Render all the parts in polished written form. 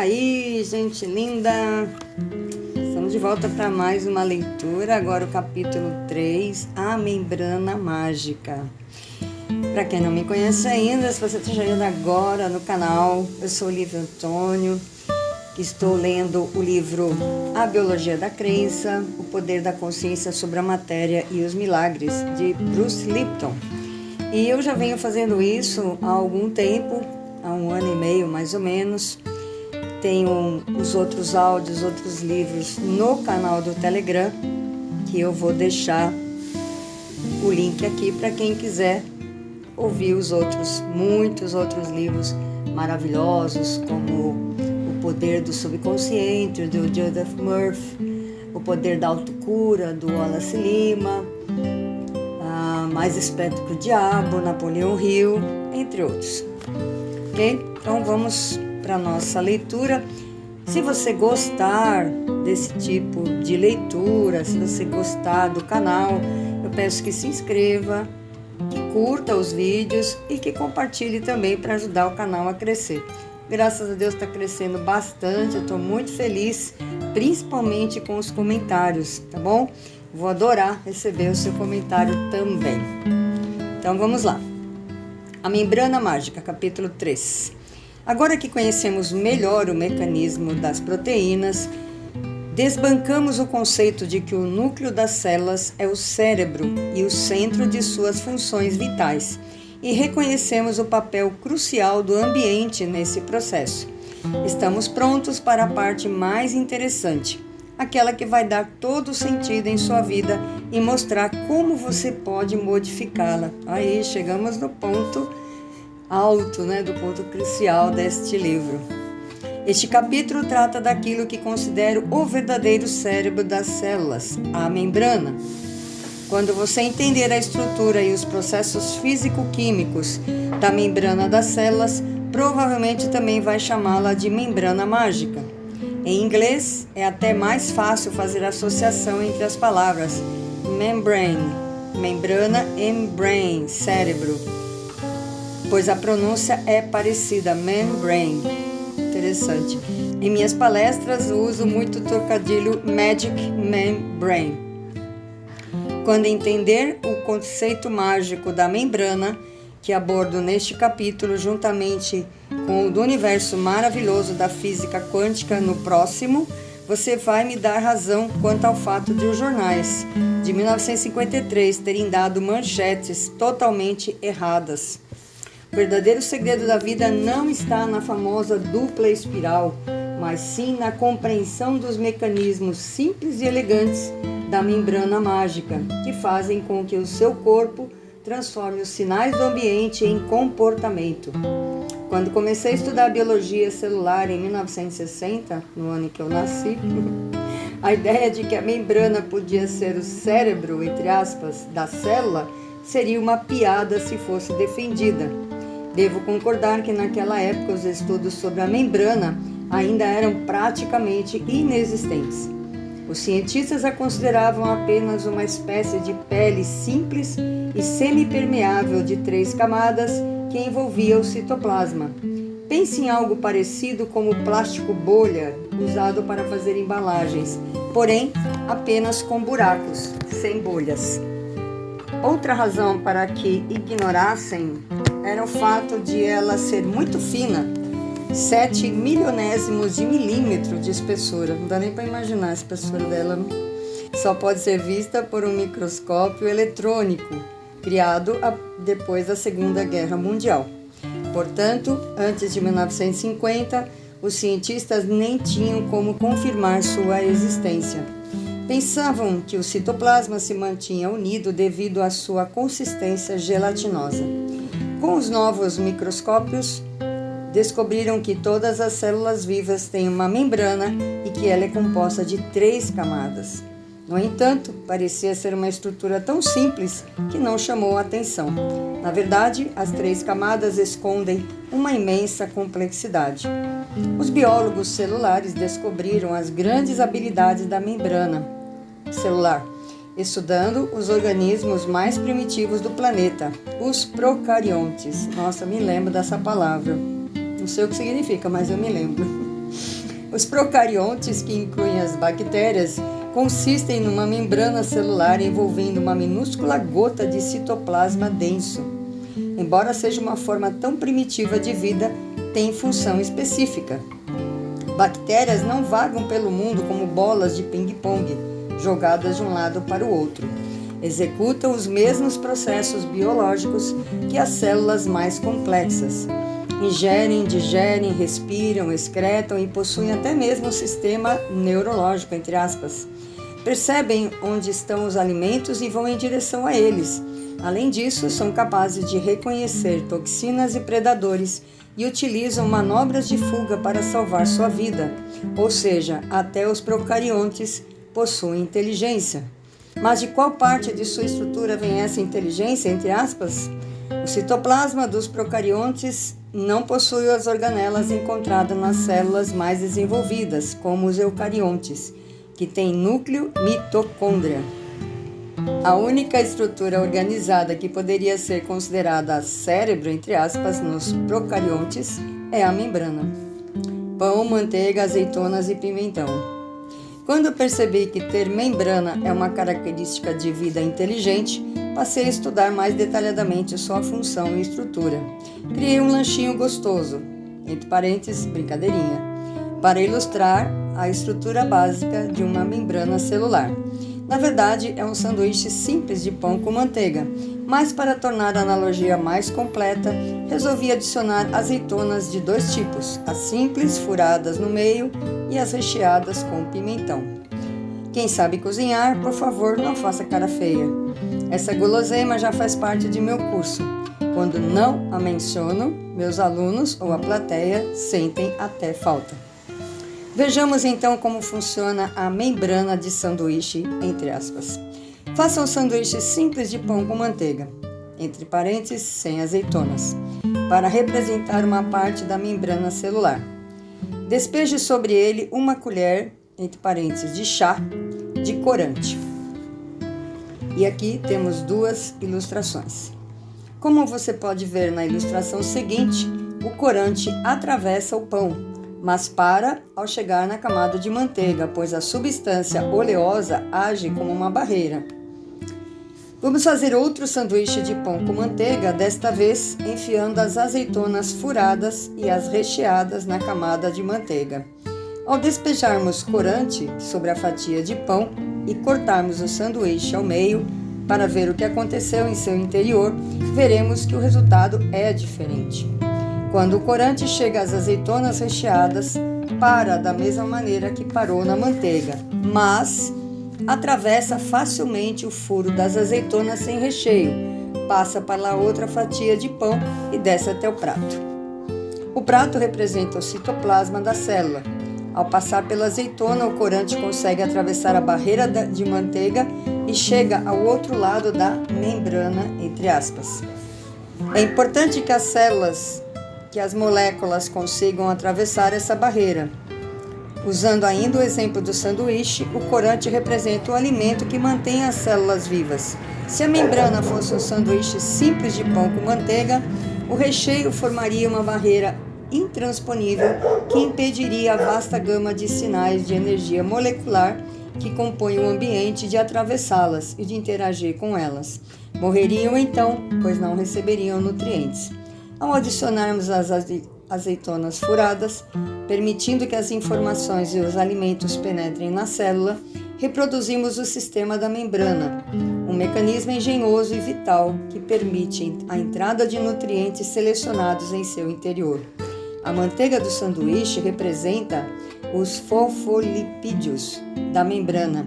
aí, gente linda! Estamos de volta para mais uma leitura, agora o capítulo 3, A Membrana Mágica. Para quem não me conhece ainda, se você está chegando agora no canal, eu sou Olivia Antônio, que estou lendo o livro A Biologia da Crença, O Poder da Consciência sobre a Matéria e os Milagres, de Bruce Lipton. E eu já venho fazendo isso há algum tempo, há 1 ano e meio mais ou menos. Tenho os outros áudios, outros livros no canal do Telegram, que eu vou deixar o link aqui para quem quiser ouvir os outros, muitos outros livros maravilhosos, como O Poder do Subconsciente, do Joseph Murphy, O Poder da Autocura, do Wallace Lima, Mais Esperto que o Diabo, Napoleão Hill, entre outros. Ok? Então vamos para a nossa leitura. Se você gostar desse tipo de leitura, se você gostar do canal, eu peço que se inscreva, que curta os vídeos e que compartilhe também para ajudar o canal a crescer. Graças a Deus está crescendo bastante, eu estou muito feliz, principalmente com os comentários, tá bom? Vou adorar receber o seu comentário também. Então vamos lá. A Membrana Mágica, capítulo 3. Agora que conhecemos melhor o mecanismo das proteínas, desbancamos o conceito de que o núcleo das células é o cérebro e o centro de suas funções vitais, e reconhecemos o papel crucial do ambiente nesse processo. Estamos prontos para a parte mais interessante, aquela que vai dar todo o sentido em sua vida e mostrar como você pode modificá-la. Aí chegamos no ponto alto, do ponto crucial deste livro. Este capítulo trata daquilo que considero o verdadeiro cérebro das células, a membrana. Quando você entender a estrutura e os processos físico-químicos da membrana das células, provavelmente também vai chamá-la de membrana mágica. Em inglês, é até mais fácil fazer a associação entre as palavras membrane, membrana, e brain, cérebro, pois a pronúncia é parecida, membrane. Interessante. Em minhas palestras uso muito o trocadilho magic membrane. Quando entender o conceito mágico da membrana, que abordo neste capítulo, juntamente com o do universo maravilhoso da física quântica no próximo, você vai me dar razão quanto ao fato de os jornais de 1953 terem dado manchetes totalmente erradas. O verdadeiro segredo da vida não está na famosa dupla espiral, mas sim na compreensão dos mecanismos simples e elegantes da membrana mágica, que fazem com que o seu corpo transforme os sinais do ambiente em comportamento. Quando comecei a estudar biologia celular em 1960, no ano em que eu nasci, a ideia de que a membrana podia ser o cérebro, entre aspas, da célula, seria uma piada se fosse defendida. Devo concordar que naquela época os estudos sobre a membrana ainda eram praticamente inexistentes. Os cientistas a consideravam apenas uma espécie de pele simples e semipermeável de 3 camadas que envolvia o citoplasma. Pense em algo parecido como o plástico bolha usado para fazer embalagens, porém apenas com buracos, sem bolhas. Outra razão para que ignorassem era o fato de ela ser muito fina, 7 milionésimos de milímetro de espessura. Não dá nem para imaginar a espessura dela. Só pode ser vista por um microscópio eletrônico, criado depois da Segunda Guerra Mundial. Portanto, antes de 1950, os cientistas nem tinham como confirmar sua existência. Pensavam que o citoplasma se mantinha unido devido à sua consistência gelatinosa. Com os novos microscópios, descobriram que todas as células vivas têm uma membrana e que ela é composta de 3 camadas. No entanto, parecia ser uma estrutura tão simples que não chamou a atenção. Na verdade, as 3 camadas escondem uma imensa complexidade. Os biólogos celulares descobriram as grandes habilidades da membrana celular, estudando os organismos mais primitivos do planeta, os procariontes. Nossa, me lembro dessa palavra. Não sei o que significa, mas eu me lembro. Os procariontes, que incluem as bactérias, consistem numa membrana celular envolvendo uma minúscula gota de citoplasma denso. Embora seja uma forma tão primitiva de vida, tem função específica. Bactérias não vagam pelo mundo como bolas de ping-pong, jogadas de um lado para o outro. Executam os mesmos processos biológicos que as células mais complexas. Ingerem, digerem, respiram, excretam e possuem até mesmo um sistema neurológico, entre aspas. Percebem onde estão os alimentos e vão em direção a eles. Além disso, são capazes de reconhecer toxinas e predadores e utilizam manobras de fuga para salvar sua vida. Ou seja, até os procariontes possuem inteligência. Mas de qual parte de sua estrutura vem essa inteligência, entre aspas? O citoplasma dos procariontes não possui as organelas encontradas nas células mais desenvolvidas, como os eucariontes, que têm núcleo mitocôndria. A única estrutura organizada que poderia ser considerada cérebro, entre aspas, nos procariontes é a membrana. Pão, manteiga, azeitonas e pimentão. Quando percebi que ter membrana é uma característica de vida inteligente, passei a estudar mais detalhadamente sua função e estrutura. Criei um lanchinho gostoso, entre parênteses, brincadeirinha, para ilustrar a estrutura básica de uma membrana celular. Na verdade, é um sanduíche simples de pão com manteiga, mas para tornar a analogia mais completa, resolvi adicionar azeitonas de dois tipos, as simples, furadas no meio, e as recheadas com pimentão. Quem sabe cozinhar, por favor, não faça cara feia. Essa guloseima já faz parte de meu curso. Quando não a menciono, meus alunos ou a plateia sentem até falta. Vejamos então como funciona a membrana de sanduíche, entre aspas. Faça um sanduíche simples de pão com manteiga, entre parênteses, sem azeitonas, para representar uma parte da membrana celular. Despeje sobre ele uma colher, entre parênteses, de chá de corante. E aqui temos duas ilustrações. Como você pode ver na ilustração seguinte, o corante atravessa o pão, mas para ao chegar na camada de manteiga, pois a substância oleosa age como uma barreira. Vamos fazer outro sanduíche de pão com manteiga, desta vez enfiando as azeitonas furadas e as recheadas na camada de manteiga. Ao despejarmos corante sobre a fatia de pão e cortarmos o sanduíche ao meio, para ver o que aconteceu em seu interior, veremos que o resultado é diferente. Quando o corante chega às azeitonas recheadas, para da mesma maneira que parou na manteiga, mas atravessa facilmente o furo das azeitonas sem recheio, passa para outra fatia de pão e desce até o prato. O prato representa o citoplasma da célula. Ao passar pela azeitona, o corante consegue atravessar a barreira de manteiga e chega ao outro lado da membrana, entre aspas. É importante que as moléculas consigam atravessar essa barreira. Usando ainda o exemplo do sanduíche, o corante representa o alimento que mantém as células vivas. Se a membrana fosse um sanduíche simples de pão com manteiga, o recheio formaria uma barreira intransponível que impediria a vasta gama de sinais de energia molecular que compõem o ambiente de atravessá-las e de interagir com elas. Morreriam então, pois não receberiam nutrientes. Ao adicionarmos as azeitonas furadas, permitindo que as informações e os alimentos penetrem na célula, reproduzimos o sistema da membrana, um mecanismo engenhoso e vital que permite a entrada de nutrientes selecionados em seu interior. A manteiga do sanduíche representa os fosfolipídios da membrana,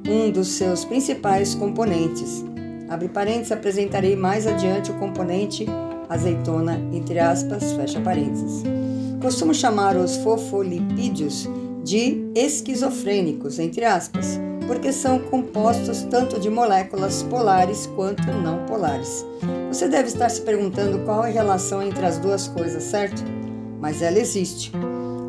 um dos seus principais componentes. Abre parênteses, apresentarei mais adiante o componente azeitona, entre aspas, fecha parênteses. Costumo chamar os fosfolipídios de esquizofrênicos, entre aspas, porque são compostos tanto de moléculas polares quanto não polares. Você deve estar se perguntando qual é a relação entre as duas coisas, certo? Mas ela existe.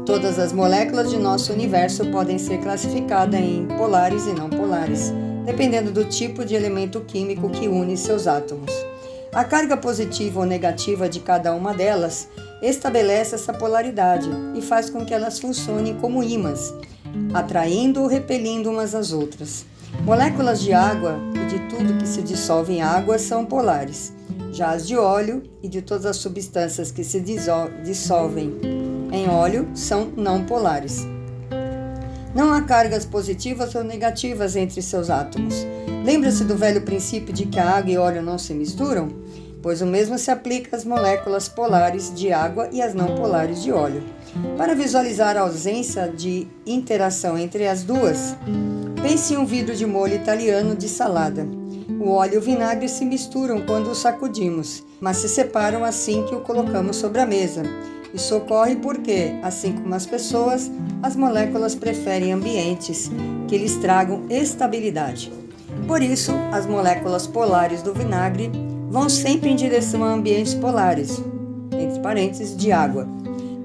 Todas as moléculas de nosso universo podem ser classificadas em polares e não polares, dependendo do tipo de elemento químico que une seus átomos. A carga positiva ou negativa de cada uma delas estabelece essa polaridade e faz com que elas funcionem como ímãs, atraindo ou repelindo umas às outras. Moléculas de água e de tudo que se dissolve em água são polares. Já as de óleo e de todas as substâncias que se dissolvem em óleo são não polares. Não há cargas positivas ou negativas entre seus átomos. Lembra-se do velho princípio de que a água e óleo não se misturam? Pois o mesmo se aplica às moléculas polares de água e às não polares de óleo. Para visualizar a ausência de interação entre as duas, pense em um vidro de molho italiano de salada. O óleo e o vinagre se misturam quando os sacudimos, mas se separam assim que o colocamos sobre a mesa. Isso ocorre porque, assim como as pessoas, as moléculas preferem ambientes que lhes tragam estabilidade. Por isso, as moléculas polares do vinagre vão sempre em direção a ambientes polares, entre parênteses, de água,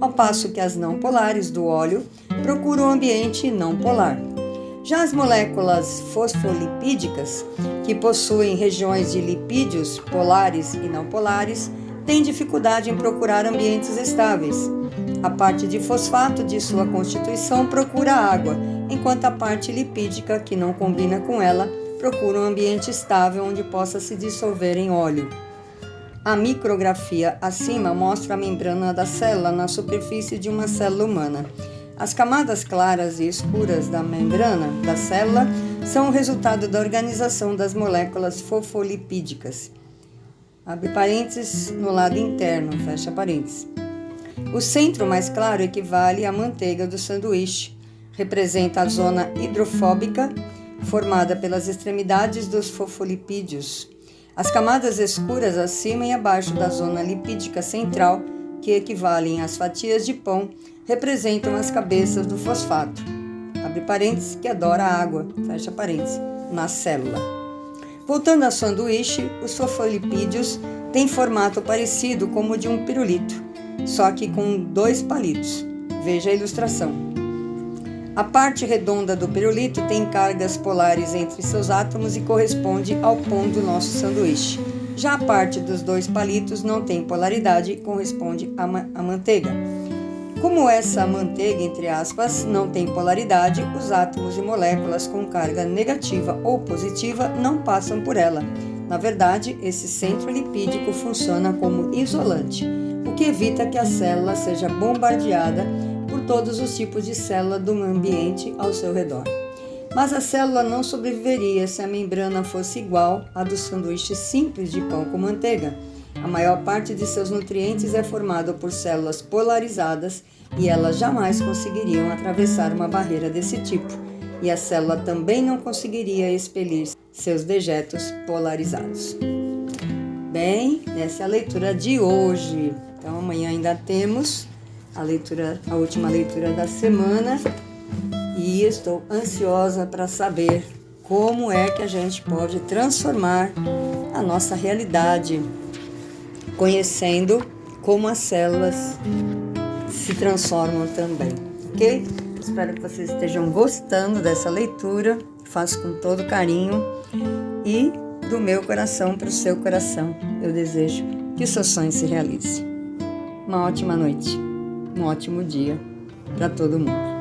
ao passo que as não polares do óleo procuram um ambiente não polar. Já as moléculas fosfolipídicas, que possuem regiões de lipídios polares e não polares, têm dificuldade em procurar ambientes estáveis. A parte de fosfato de sua constituição procura água, enquanto a parte lipídica, que não combina com ela, procura um ambiente estável onde possa se dissolver em óleo. A micrografia acima mostra a membrana da célula na superfície de uma célula humana. As camadas claras e escuras da membrana da célula são o resultado da organização das moléculas fosfolipídicas. Abre parênteses no lado interno, fecha parênteses. O centro mais claro equivale à manteiga do sanduíche. Representa a zona hidrofóbica formada pelas extremidades dos fosfolipídios. As camadas escuras acima e abaixo da zona lipídica central, que equivalem às fatias de pão, representam as cabeças do fosfato, abre parênteses, que adora a água, fecha parênteses, na célula. Voltando ao sanduíche, os fosfolipídios têm formato parecido como o de um pirulito, só que com 2 palitos. Veja a ilustração. A parte redonda do pirulito tem cargas polares entre seus átomos e corresponde ao pão do nosso sanduíche. Já a parte dos 2 palitos não tem polaridade e corresponde à manteiga. Como essa manteiga, entre aspas, não tem polaridade, os átomos e moléculas com carga negativa ou positiva não passam por ela. Na verdade, esse centro lipídico funciona como isolante, o que evita que a célula seja bombardeada por todos os tipos de célula do ambiente ao seu redor. Mas a célula não sobreviveria se a membrana fosse igual à do sanduíche simples de pão com manteiga. A maior parte de seus nutrientes é formada por células polarizadas e elas jamais conseguiriam atravessar uma barreira desse tipo. E a célula também não conseguiria expelir seus dejetos polarizados. Bem, essa é a leitura de hoje. Então amanhã ainda temos a última leitura da semana e estou ansiosa para saber como é que a gente pode transformar a nossa realidade, conhecendo como as células se transformam também, ok? Espero que vocês estejam gostando dessa leitura, faço com todo carinho e do meu coração para o seu coração. Eu desejo que o seu sonho se realize. Uma ótima noite, um ótimo dia para todo mundo.